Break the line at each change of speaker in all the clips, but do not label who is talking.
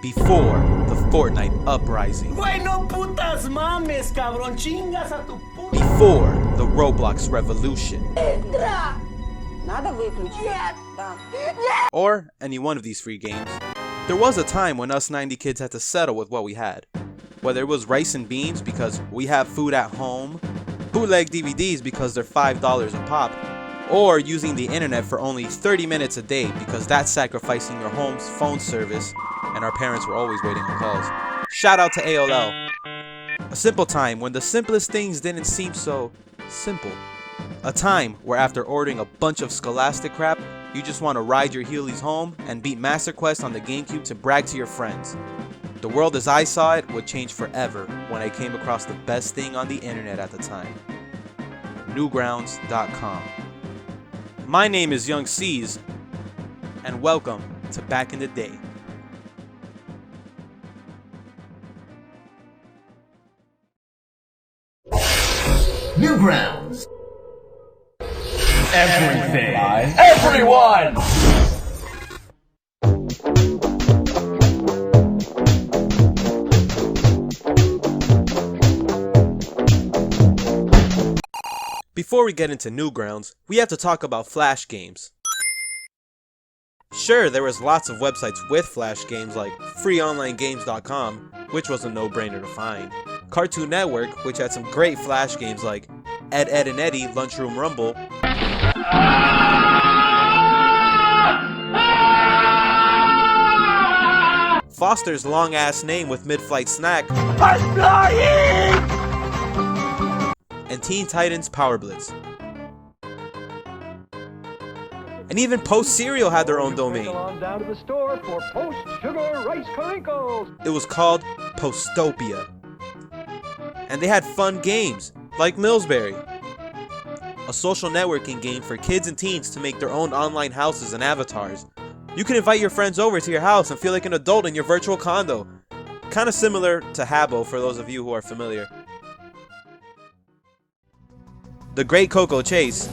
Before the Fortnite uprising.
Güey, no putas mames, cabrón, chingas a tu puta.
Before the Roblox revolution.
Надо выключить. Да.
Or any one of these free games. There was a time when us 90 kids had to settle with what we had. Whether it was rice and beans because we have food at home, bootleg DVDs because they're $5 a pop, or using the internet for only 30 minutes a day because that's sacrificing your home's phone service and our parents were always waiting on calls. Shout out to AOL. A simple time when the simplest things didn't seem so simple. A time where after ordering a bunch of scholastic crap, you just want to ride your Heelys home and beat Master Quest on the GameCube to brag to your friends. The world as I saw it would change forever when I came across the best thing on the internet at the time. Newgrounds.com. My name is Young Ceez, and welcome to Back in the Day.
Newgrounds.
Everything. Everyone.
Before we get into Newgrounds, we have to talk about Flash games. Sure, there was lots of websites with Flash games like freeonlinegames.com, which was a no-brainer to find. Cartoon Network, which had some great Flash games like Ed, Ed and Eddie, Lunchroom Rumble. Foster's long-ass name with Mid-Flight Snack. I'm flying! And Teen Titans Power Blitz. And even Post Cereal had their own domain.
Down to the store for Post Sugar Rice Crinkles.
It was called Postopia. And they had fun games, like Millsberry, a social networking game for kids and teens to make their own online houses and avatars. You can invite your friends over to your house and feel like an adult in your virtual condo. Kinda similar to Habbo for those of you who are familiar. The Great Cocoa Chase,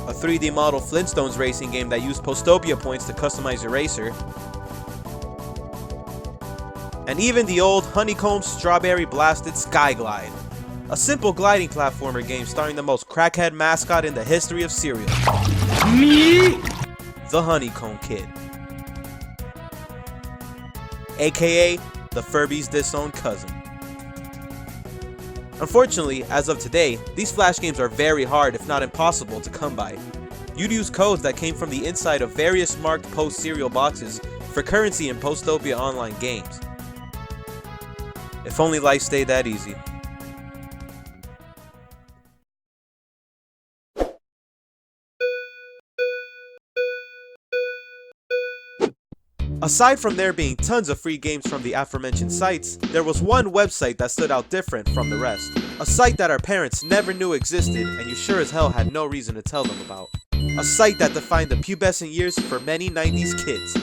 a 3D model Flintstones racing game that used Postopia points to customize your racer. And even the old Honeycomb Strawberry Blasted Skyglide, a simple gliding platformer game starring the most crackhead mascot in the history of cereal. Me? The Honeycomb Kid. AKA the Furby's disowned cousin. Unfortunately, as of today, these Flash games are very hard if not impossible to come by. You'd use codes that came from the inside of various marked Post cereal boxes for currency in Postopia online games. If only life stayed that easy. Aside from there being tons of free games from the aforementioned sites, there was one website that stood out different from the rest. A site that our parents never knew existed and you sure as hell had no reason to tell them about. A site that defined the pubescent years for many 90s kids.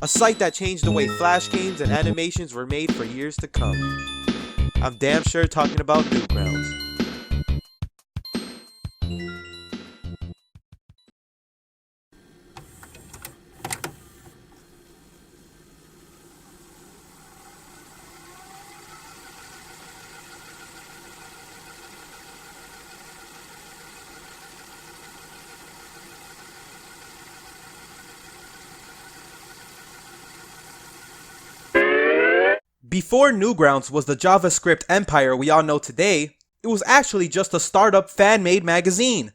A site that changed the way Flash games and animations were made for years to come. I'm damn sure talking about Newgrounds. Before Newgrounds was the JavaScript empire we all know today, it was actually just a startup fan-made magazine.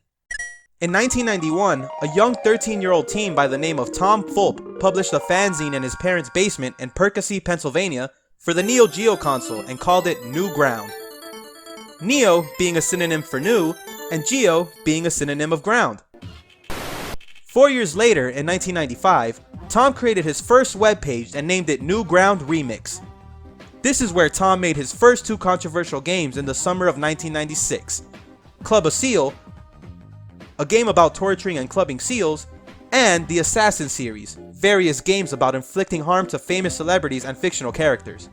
In 1991, a young 13-year-old teen by the name of Tom Fulp published a fanzine in his parents' basement in Percy, Pennsylvania for the Neo Geo console and called it Newground. Neo being a synonym for new, and Geo being a synonym of ground. 4 years later, in 1995, Tom created his first webpage and named it Newground Remix. This is where Tom made his first two controversial games in the summer of 1996. Club a Seal, a game about torturing and clubbing seals, and the Assassin series, various games about inflicting harm to famous celebrities and fictional characters.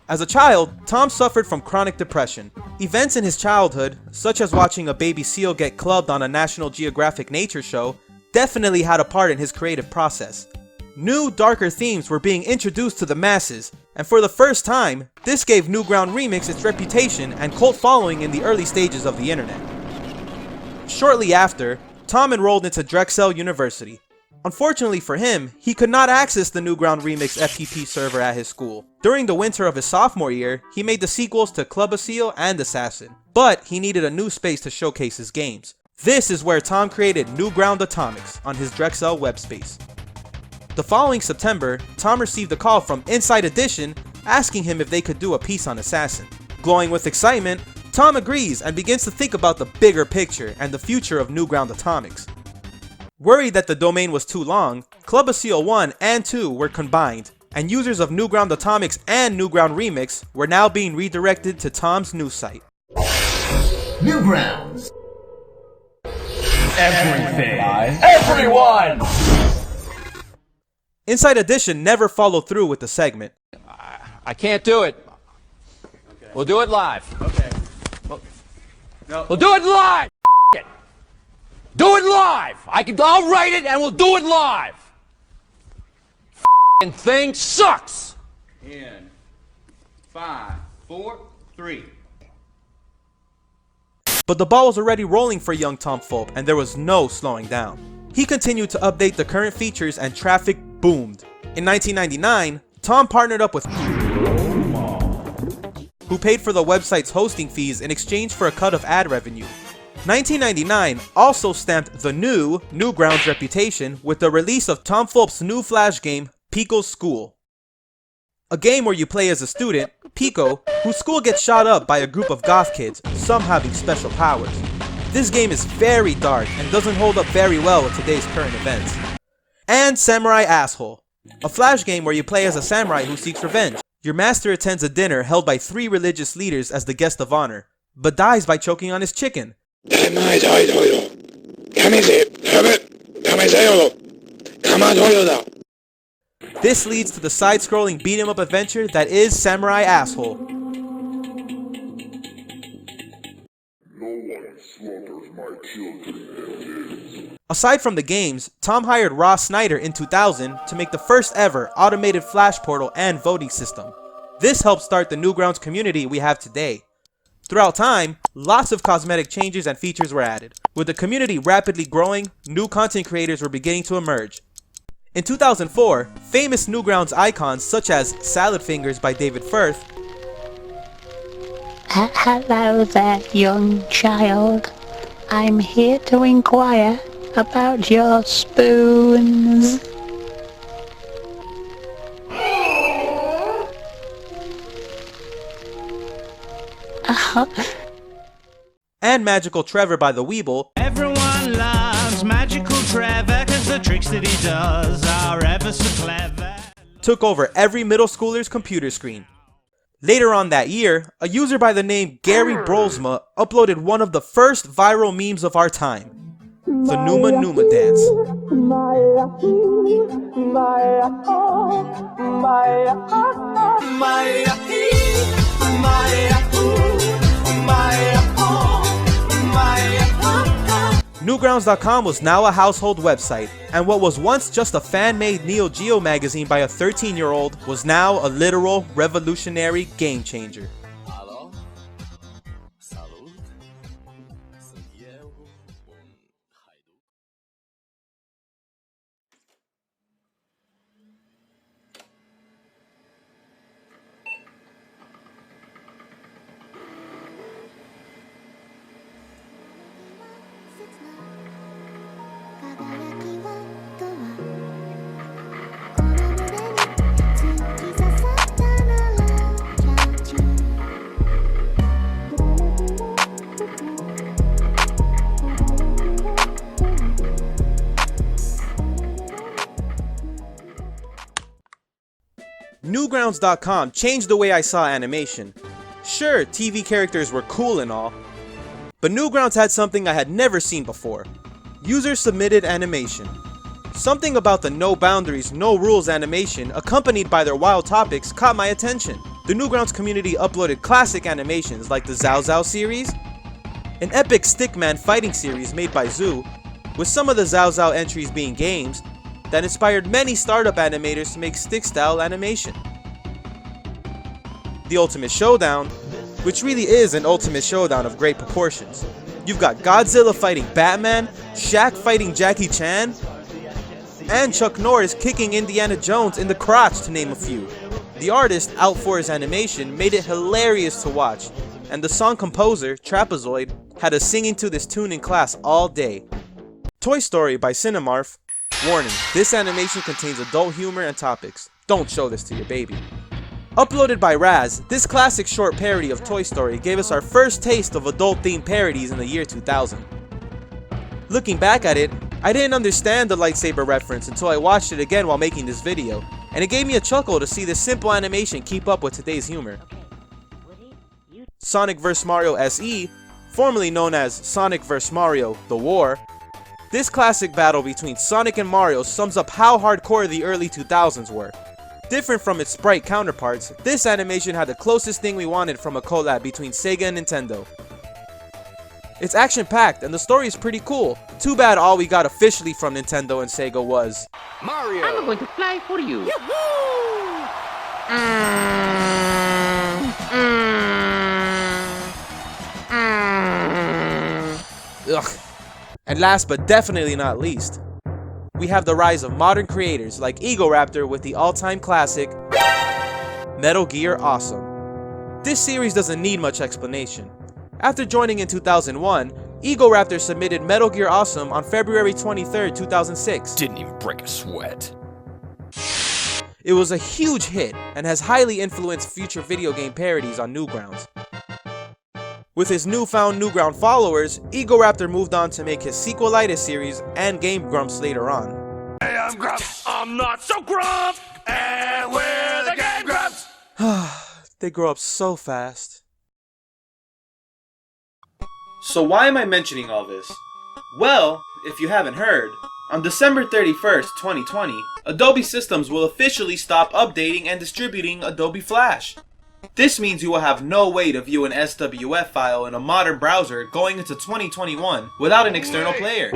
As a child, Tom suffered from chronic depression. Events in his childhood, such as watching a baby seal get clubbed on a National Geographic nature show, definitely had a part in his creative process. New, darker themes were being introduced to the masses, and for the first time, this gave Newground Remix its reputation and cult following in the early stages of the internet. Shortly after, Tom enrolled into Drexel University. Unfortunately for him, he could not access the Newground Remix FTP server at his school. During the winter of his sophomore year, he made the sequels to Club Seal and Assassin, but he needed a new space to showcase his games. This is where Tom created Newground Atomics on his Drexel web space. The following September, Tom received a call from Inside Edition asking him if they could do a piece on Assassin. Glowing with excitement, Tom agrees and begins to think about the bigger picture and the future of Newground Atomics. Worried that the domain was too long, Club Seal 1 and 2 were combined, and users of Newground Atomics and Newground Remix were now being redirected to Tom's new site.
Newgrounds.
Everything. Everyone.
Inside Edition never followed through with the segment.
I can't do it. Okay. We'll do it live.
Okay. Well, no.
We'll do it live. It. Do it live. I'll write it and we'll do it live. Thing sucks.
In 5, 4, 3.
But the ball was already rolling for young Tom Fulp, and there was no slowing down. He continued to update the current features and traffic boomed. In 1999, Tom partnered up with who paid for the website's hosting fees in exchange for a cut of ad revenue. 1999 also stamped the new Newgrounds reputation with the release of Tom Fulp's new flash game, Pico's School. A game where you play as a student, Pico, whose school gets shot up by a group of goth kids, some having special powers. This game is very dark and doesn't hold up very well with today's current events. And Samurai Asshole, a flash game where you play as a samurai who seeks revenge. Your master attends a dinner held by 3 religious leaders as the guest of honor, but dies by choking on his chicken. This leads to the side-scrolling beat-em-up adventure that is Samurai Asshole. Aside from the games, Tom hired Ross Snyder in 2000 to make the first ever automated flash portal and voting system. This helped start the Newgrounds community we have today. Throughout time, lots of cosmetic changes and features were added. With the community rapidly growing, new content creators were beginning to emerge. In 2004, famous Newgrounds icons such as Salad Fingers by David Firth,
Hello there, young child. I'm here to inquire about your spoons.
and Magical Trevor by the Weeble,
Everyone loves Magical Trevor, cause the tricks that he does are ever so clever.
took over every middle schooler's computer screen. Later on that year, a user by the name Gary Brolsma uploaded one of the first viral memes of our time, the Numa Numa dance. Newgrounds.com was now a household website, and what was once just a fan-made Neo Geo magazine by a 13-year-old was now a literal revolutionary game changer. Newgrounds.com changed the way I saw animation. Sure, TV characters were cool and all, but Newgrounds had something I had never seen before. User-submitted animation. Something about the no boundaries, no rules animation accompanied by their wild topics caught my attention. The Newgrounds community uploaded classic animations like the Zao Zao series, an epic Stickman fighting series made by Zoo, with some of the Zao Zao entries being games, that inspired many startup animators to make stick-style animation. The Ultimate Showdown, which really is an Ultimate Showdown of great proportions. You've got Godzilla fighting Batman, Shaq fighting Jackie Chan, and Chuck Norris kicking Indiana Jones in the crotch, to name a few. The artist, out for his animation, made it hilarious to watch, and the song composer, Trapezoid, had us singing to this tune in class all day. Toy Story by Cinemark. Warning, this animation contains adult humor and topics. Don't show this to your baby. Uploaded by Raz, this classic short parody of Toy Story gave us our first taste of adult-themed parodies in the year 2000. Looking back at it, I didn't understand the lightsaber reference until I watched it again while making this video, and it gave me a chuckle to see this simple animation keep up with today's humor. Sonic vs. Mario SE, formerly known as Sonic vs. Mario: The War, this classic battle between Sonic and Mario sums up how hardcore the early 2000s were. Different from its sprite counterparts, this animation had the closest thing we wanted from a collab between Sega and Nintendo. It's action-packed and the story is pretty cool. Too bad all we got officially from Nintendo and Sega was
Mario!
I'm going to fly for you.
ugh. And last but definitely not least, we have the rise of modern creators like Egoraptor with the all-time classic Metal Gear Awesome. This series doesn't need much explanation. After joining in 2001, Egoraptor submitted Metal Gear Awesome on February 23, 2006.
Didn't even break a sweat.
It was a huge hit and has highly influenced future video game parodies on Newgrounds. With his newfound Newground followers, Egoraptor moved on to make his Sequelitis series and Game Grumps later on.
Hey, I'm Grumps. I'm not so Grump. And we're the Game Grumps.
They grow up so fast. So why am I mentioning all this? Well, if you haven't heard, on December 31st, 2020, Adobe systems will officially stop updating and distributing Adobe Flash. This means you will have no way to view an SWF file in a modern browser going into 2021 without an external player.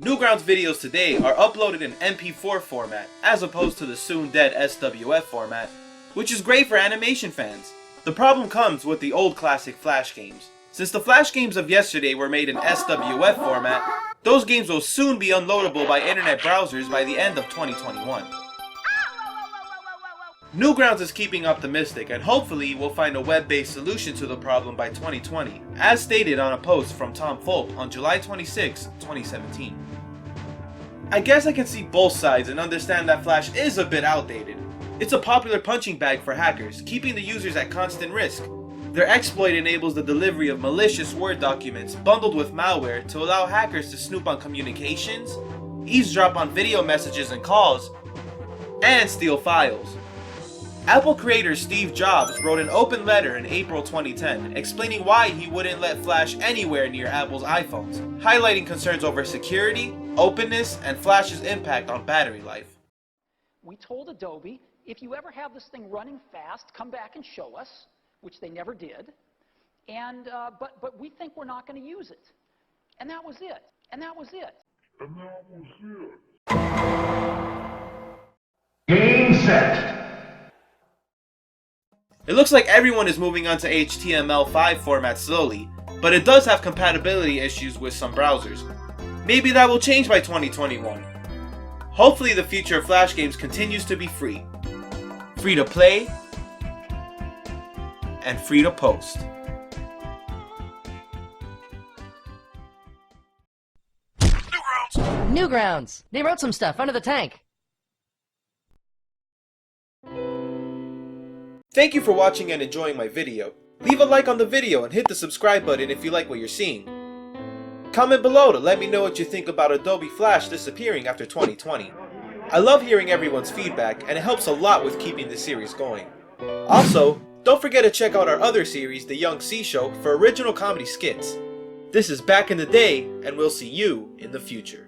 Newgrounds videos today are uploaded in MP4 format as opposed to the soon dead SWF format, which is great for animation fans. The problem comes with the old classic Flash games. Since the Flash games of yesterday were made in SWF format, those games will soon be unloadable by internet browsers by the end of 2021. Newgrounds is keeping optimistic and hopefully will find a web-based solution to the problem by 2020, as stated on a post from Tom Fulp on July 26, 2017. I guess I can see both sides and understand that Flash is a bit outdated. It's a popular punching bag for hackers, keeping the users at constant risk. Their exploit enables the delivery of malicious Word documents bundled with malware to allow hackers to snoop on communications, eavesdrop on video messages and calls, and steal files. Apple creator Steve Jobs wrote an open letter in April 2010 explaining why he wouldn't let Flash anywhere near Apple's iPhones, highlighting concerns over security, openness, and Flash's impact on battery life.
We told Adobe, if you ever have this thing running fast, come back and show us, which they never did, and but we think we're not going to use it. And that was it. And that was it. And that
was it. Game set.
It looks like everyone is moving on to HTML5 format slowly, but it does have compatibility issues with some browsers. Maybe that will change by 2021. Hopefully the future of Flash games continues to be free. Free to play, and free to post.
Newgrounds! They wrote some stuff under the tank.
Thank you for watching and enjoying my video. Leave a like on the video and hit the subscribe button if you like what you're seeing. Comment below to let me know what you think about Adobe Flash disappearing after 2020. I love hearing everyone's feedback and it helps a lot with keeping the series going. Also, don't forget to check out our other series, The Young C Show, for original comedy skits. This is Back in the Day, and we'll see you in the future.